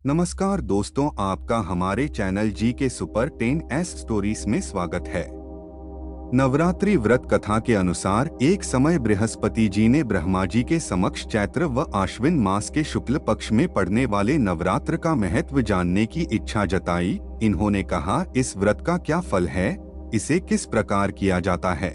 नमस्कार दोस्तों, आपका हमारे चैनल जी के सुपर 10S स्टोरीज में स्वागत है। नवरात्रि व्रत कथा के अनुसार एक समय बृहस्पति जी ने ब्रह्मा जी के समक्ष चैत्र व आश्विन मास के शुक्ल पक्ष में पड़ने वाले नवरात्र का महत्व जानने की इच्छा जताई। इन्होंने कहा, इस व्रत का क्या फल है, इसे किस प्रकार किया जाता है।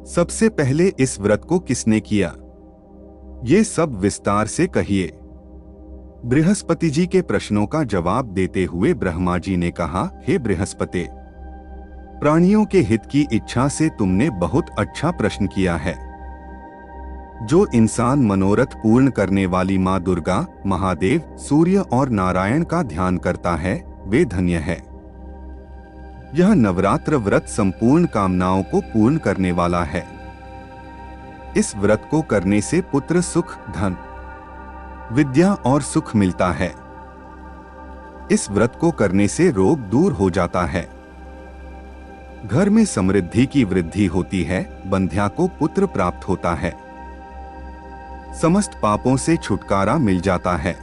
सबसे पहले इस व्रत को किसने किया, ये सब विस्तार से कहिए। बृहस्पति जी के प्रश्नों का जवाब देते हुए ब्रह्मा जी ने कहा, हे बृहस्पति, प्राणियों के हित की इच्छा से तुमने बहुत अच्छा प्रश्न किया है। जो इंसान मनोरथ पूर्ण करने वाली माँ दुर्गा, महादेव, सूर्य और नारायण का ध्यान करता है, वे धन्य है। यह नवरात्र व्रत संपूर्ण कामनाओं को पूर्ण करने वाला है। इस व्रत को करने से पुत्र सुख, धन, विद्या और सुख मिलता है। इस व्रत को करने से रोग दूर हो जाता है। घर में समृद्धि की वृद्धि होती है, बंध्या को पुत्र प्राप्त होता है। समस्त पापों से छुटकारा मिल जाता है।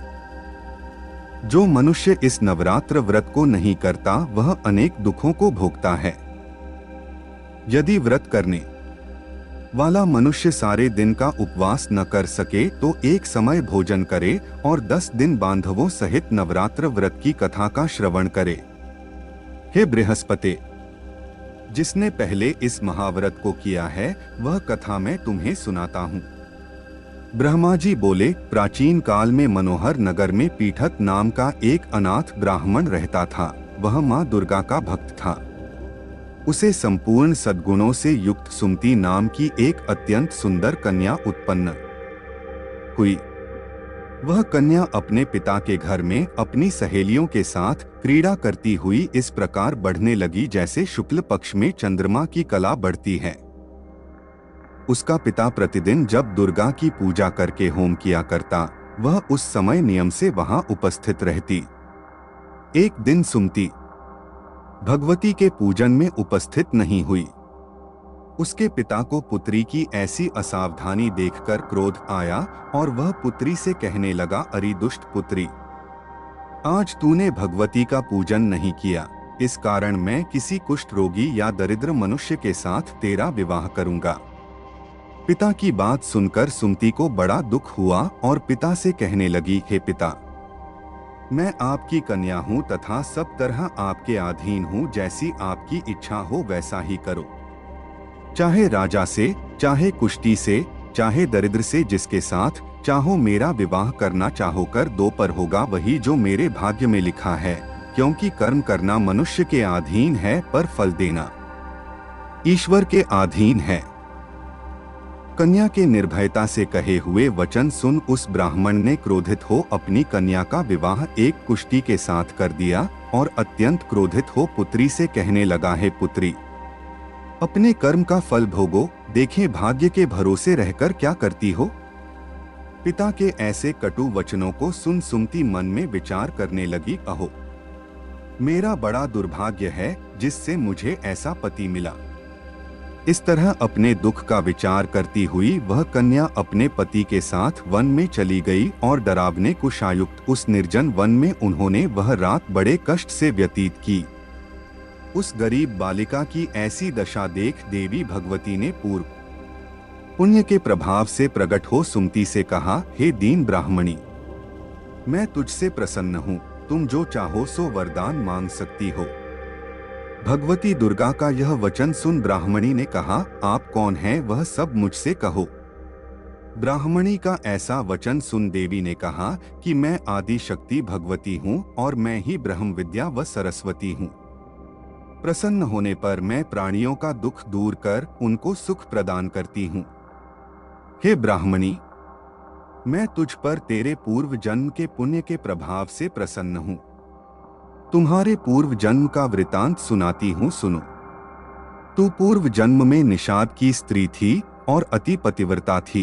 जो मनुष्य इस नवरात्र व्रत को नहीं करता, वह अनेक दुखों को भोगता है। यदि व्रत करने वाला मनुष्य सारे दिन का उपवास न कर सके तो एक समय भोजन करे और 10 दिन बांधवों सहित नवरात्र व्रत की कथा का श्रवण करे। हे बृहस्पति, जिसने पहले इस महाव्रत को किया है, वह कथा मैं तुम्हें सुनाता हूँ। ब्रह्मा जी बोले, प्राचीन काल में मनोहर नगर में पीठक नाम का एक अनाथ ब्राह्मण रहता था। वह माँ दुर्गा का भक्त था। उसे संपूर्ण सद्गुणों से युक्त सुमति नाम की एक अत्यंत सुंदर कन्या उत्पन्न हुई। वह कन्या अपने पिता के घर में अपनी सहेलियों के साथ क्रीड़ा करती हुई इस प्रकार बढ़ने लगी जैसे शुक्ल पक्ष में चंद्रमा की कला बढ़ती है। उसका पिता प्रतिदिन जब दुर्गा की पूजा करके होम किया करता, वह उस समय नियम से वहां उपस्थित रहती। एक दिन सुमति भगवती के पूजन में उपस्थित नहीं हुई। उसके पिता को पुत्री की ऐसी असावधानी देखकर क्रोध आया और वह पुत्री से कहने लगा, अरे दुष्ट पुत्री, आज तूने भगवती का पूजन नहीं किया, इस कारण मैं किसी कुष्ठ रोगी या दरिद्र मनुष्य के साथ तेरा विवाह करूंगा। पिता की बात सुनकर सुमति को बड़ा दुख हुआ और पिता से कहने लगी, हे पिता, मैं आपकी कन्या हूँ तथा सब तरह आपके अधीन हूँ। जैसी आपकी इच्छा हो वैसा ही करो। चाहे राजा से, चाहे कुष्टी से, चाहे दरिद्र से, जिसके साथ चाहो मेरा विवाह करना चाहो कर दो, पर होगा वही जो मेरे भाग्य में लिखा है। क्योंकि कर्म करना मनुष्य के अधीन है, पर फल देना ईश्वर के अधीन है। कन्या के निर्भयता से कहे हुए वचन सुन उस ब्राह्मण ने क्रोधित हो अपनी कन्या का विवाह एक कुष्टी के साथ कर दिया और अत्यंत क्रोधित हो पुत्री से कहने लगा, हे पुत्री, अपने कर्म का फल भोगो, देखें भाग्य के भरोसे रहकर क्या करती हो। पिता के ऐसे कटु वचनों को सुन सुमति मन में विचार करने लगी, अहो, मेरा बड़ा दुर्भाग्य है जिससे मुझे ऐसा पति मिला। इस तरह अपने दुख का विचार करती हुई वह कन्या अपने पति के साथ वन में चली गई और डरावने कुशायुक्त उस निर्जन वन में उन्होंने वह रात बड़े कष्ट से व्यतीत की। उस गरीब बालिका की ऐसी दशा देख देवी भगवती ने पूर्व पुण्य के प्रभाव से प्रकट हो सुमति से कहा, हे दीन ब्राह्मणी, मैं तुझसे प्रसन्न हूँ, तुम जो चाहो सो वरदान मांग सकती हो। भगवती दुर्गा का यह वचन सुन ब्राह्मणी ने कहा, आप कौन हैं, वह सब मुझसे कहो। ब्राह्मणी का ऐसा वचन सुन देवी ने कहा कि मैं आदि शक्ति भगवती हूँ और मैं ही ब्रह्म विद्या व सरस्वती हूँ। प्रसन्न होने पर मैं प्राणियों का दुख दूर कर उनको सुख प्रदान करती हूँ। हे ब्राह्मणी, मैं तुझ पर तेरे पूर्व जन्म के पुण्य के प्रभाव से प्रसन्न हूँ। तुम्हारे पूर्व जन्म का वृतांत सुनाती हूँ, सुनो। तू पूर्व जन्म में निषाद की स्त्री थी और अति पतिव्रता थी।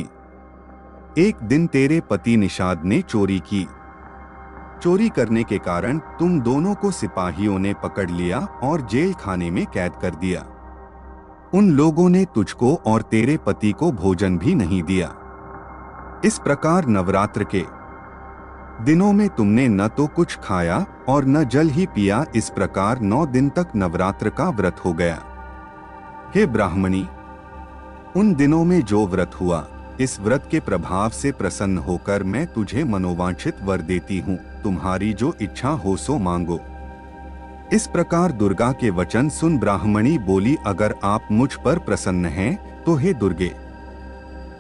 एक दिन तेरे पति निषाद ने चोरी की। चोरी करने के कारण तुम दोनों को सिपाहियों ने पकड़ लिया और जेल खाने में कैद कर दिया। उन लोगों ने तुझको और तेरे पति को भोजन भी नहीं दिया। इस प्रकार नवरात्र के दिनों में तुमने न तो कुछ खाया और न जल ही पिया, इस प्रकार 9 दिन तक नवरात्र का व्रत हो गया। हे ब्राह्मणी, उन दिनों में जो व्रत हुआ, इस व्रत के प्रभाव से प्रसन्न होकर मैं तुझे मनोवांछित वर देती हूँ। तुम्हारी जो इच्छा हो सो मांगो। इस प्रकार दुर्गा के वचन सुन ब्राह्मणी बोली, अगर आप मुझ पर प्रसन्न हैं तो हे दुर्गे,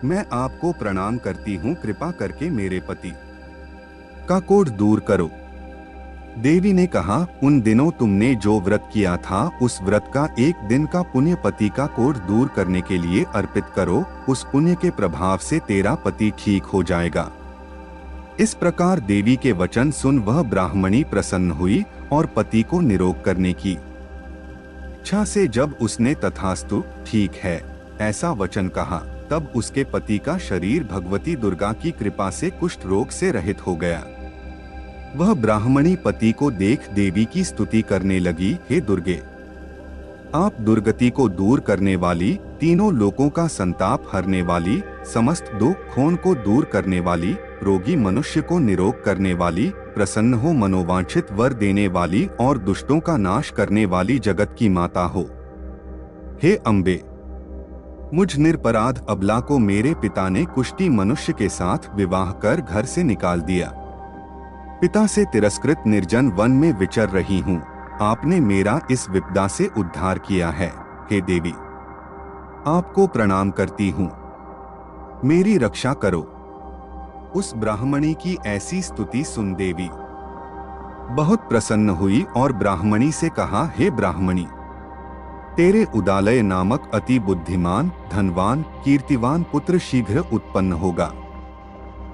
मैं आपको प्रणाम करती हूँ। कृपा करके मेरे पति का कोढ़ दूर करो। देवी ने कहा, उन दिनों तुमने जो व्रत किया था, उस व्रत का 1 दिन का पुण्य पति का कोढ़ दूर करने के लिए अर्पित करो। उस पुण्य के प्रभाव से तेरा पति ठीक हो जाएगा। इस प्रकार देवी के वचन सुन वह ब्राह्मणी प्रसन्न हुई और पति को निरोग करने की इच्छा से जब उसने तथास्तु, ठीक है, ऐसा वचन कहा, तब उसके पति का शरीर भगवती दुर्गा की कृपा से कुष्ठ रोग से रहित हो गया। वह ब्राह्मणी पति को देख देवी की स्तुति करने लगी, हे दुर्गे, आप दुर्गति को दूर करने वाली, तीनों लोकों का संताप हरने वाली, समस्त दुखों को दूर करने वाली, रोगी मनुष्य को निरोग करने वाली, प्रसन्न हो मनोवांछित वर देने वाली और दुष्टों का नाश करने वाली जगत की माता हो। हे अम्बे, मुझ निरपराध अबला को मेरे पिता ने कुष्ठी मनुष्य के साथ विवाह कर घर से निकाल दिया। पिता से तिरस्कृत निर्जन वन में विचर रही हूँ। आपने मेरा इस विपदा से उद्धार किया है। हे देवी, आपको प्रणाम करती हूँ, मेरी रक्षा करो। उस ब्राह्मणी की ऐसी स्तुति सुन देवी बहुत प्रसन्न हुई और ब्राह्मणी से कहा, हे ब्राह्मणी, तेरे उदालय नामक अति बुद्धिमान, धनवान, कीर्तिवान पुत्र शीघ्र उत्पन्न होगा।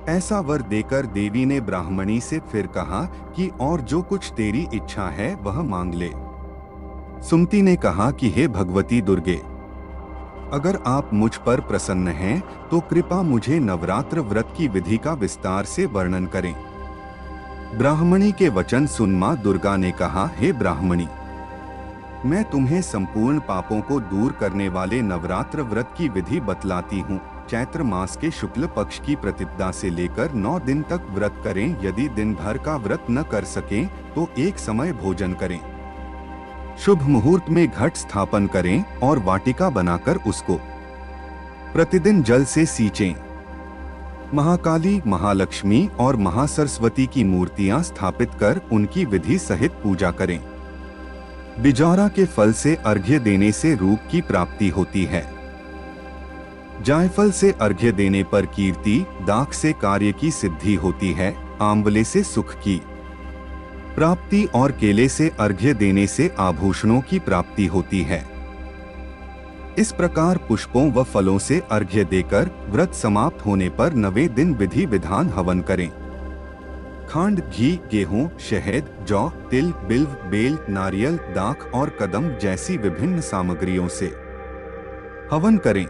ऐसा वर देकर देवी ने ब्राह्मणी से फिर कहा कि और जो कुछ तेरी इच्छा है वह मांग ले। सुमति ने कहा कि हे भगवती दुर्गे, अगर आप मुझ पर प्रसन्न हैं तो कृपा मुझे नवरात्र व्रत की विधि का विस्तार से वर्णन करें। ब्राह्मणी के वचन सुन मां दुर्गा ने कहा, हे ब्राह्मणी, मैं तुम्हें संपूर्ण पापों को दूर करने वाले नवरात्र व्रत की विधि बतलाती हूँ। चैत्र मास के शुक्ल पक्ष की प्रतिपदा से लेकर 9 दिन तक व्रत करें। यदि दिन भर का व्रत न कर सकें तो एक समय भोजन करें। शुभ मुहूर्त में घट स्थापन करें और वाटिका बनाकर उसको प्रतिदिन जल से सींचें। महाकाली, महालक्ष्मी और महासरस्वती की मूर्तियां स्थापित कर उनकी विधि सहित पूजा करें। बिजौरा के फल से अर्घ्य देने से रूप की प्राप्ति होती है। जायफल से अर्घ्य देने पर कीर्ति, दाख से कार्य की सिद्धि होती है, आंवले से सुख की प्राप्ति और केले से अर्घ्य देने से आभूषणों की प्राप्ति होती है। इस प्रकार पुष्पों व फलों से अर्घ्य देकर व्रत समाप्त होने पर 9वें दिन विधि विधान हवन करें। खांड, घी, गेहूं, शहद, जौ, तिल, बिल्व, बेल, नारियल, दाख और कदम जैसी विभिन्न सामग्रियों से हवन करें।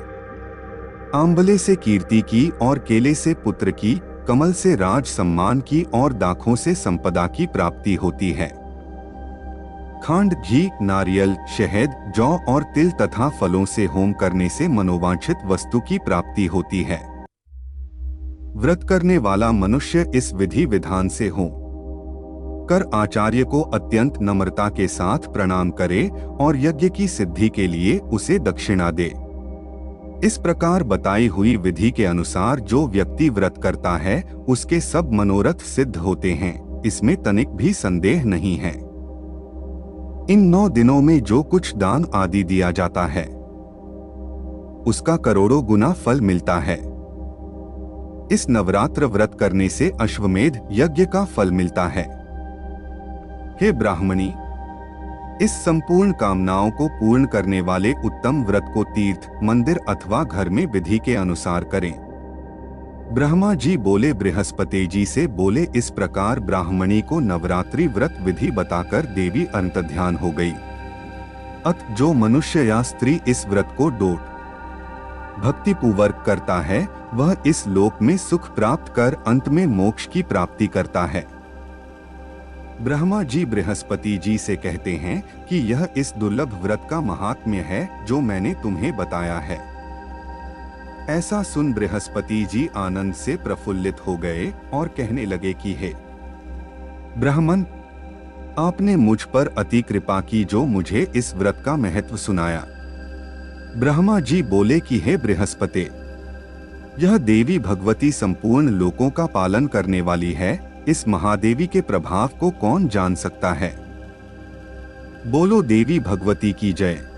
आंवले से कीर्ति की और केले से पुत्र की, कमल से राज सम्मान की और दाखों से संपदा की प्राप्ति होती है। खांड, घी, नारियल, शहद, जौ और तिल तथा फलों से होम करने से मनोवांछित वस्तु की प्राप्ति होती है। व्रत करने वाला मनुष्य इस विधि विधान से होम कर आचार्य को अत्यंत नम्रता के साथ प्रणाम करे और यज्ञ की सिद्धि के लिए उसे दक्षिणा दे। इस प्रकार बताई हुई विधि के अनुसार जो व्यक्ति व्रत करता है उसके सब मनोरथ सिद्ध होते हैं, इसमें तनिक भी संदेह नहीं है। इन 9 दिनों में जो कुछ दान आदि दिया जाता है उसका करोड़ों गुना फल मिलता है। इस नवरात्र व्रत करने से अश्वमेध यज्ञ का फल मिलता है। हे ब्राह्मणी, इस संपूर्ण कामनाओं को पूर्ण करने वाले उत्तम व्रत को तीर्थ, मंदिर अथवा घर में विधि के अनुसार करें। ब्रह्मा जी बोले, बृहस्पति जी से बोले। इस प्रकार ब्राह्मणी को नवरात्रि व्रत विधि बताकर देवी अंतर्ध्यान हो गई। अत जो मनुष्य या स्त्री इस व्रत को डोट भक्तिपूर्वक करता है वह इस लोक में सुख प्राप्त कर अंत में मोक्ष की प्राप्ति करता है। ब्रह्मा जी बृहस्पति जी से कहते हैं कि यह इस दुर्लभ व्रत का महात्म्य है जो मैंने तुम्हें बताया है। ऐसा सुन बृहस्पति जी आनंद से प्रफुल्लित हो गए और कहने लगे कि हे ब्राह्मण, आपने मुझ पर अति कृपा की जो मुझे इस व्रत का महत्व सुनाया। ब्रह्मा जी बोले कि हे बृहस्पति, यह देवी भगवती संपूर्ण लोकों का पालन करने वाली है, इस महादेवी के प्रभाव को कौन जान सकता है। बोलो देवी भगवती की जय।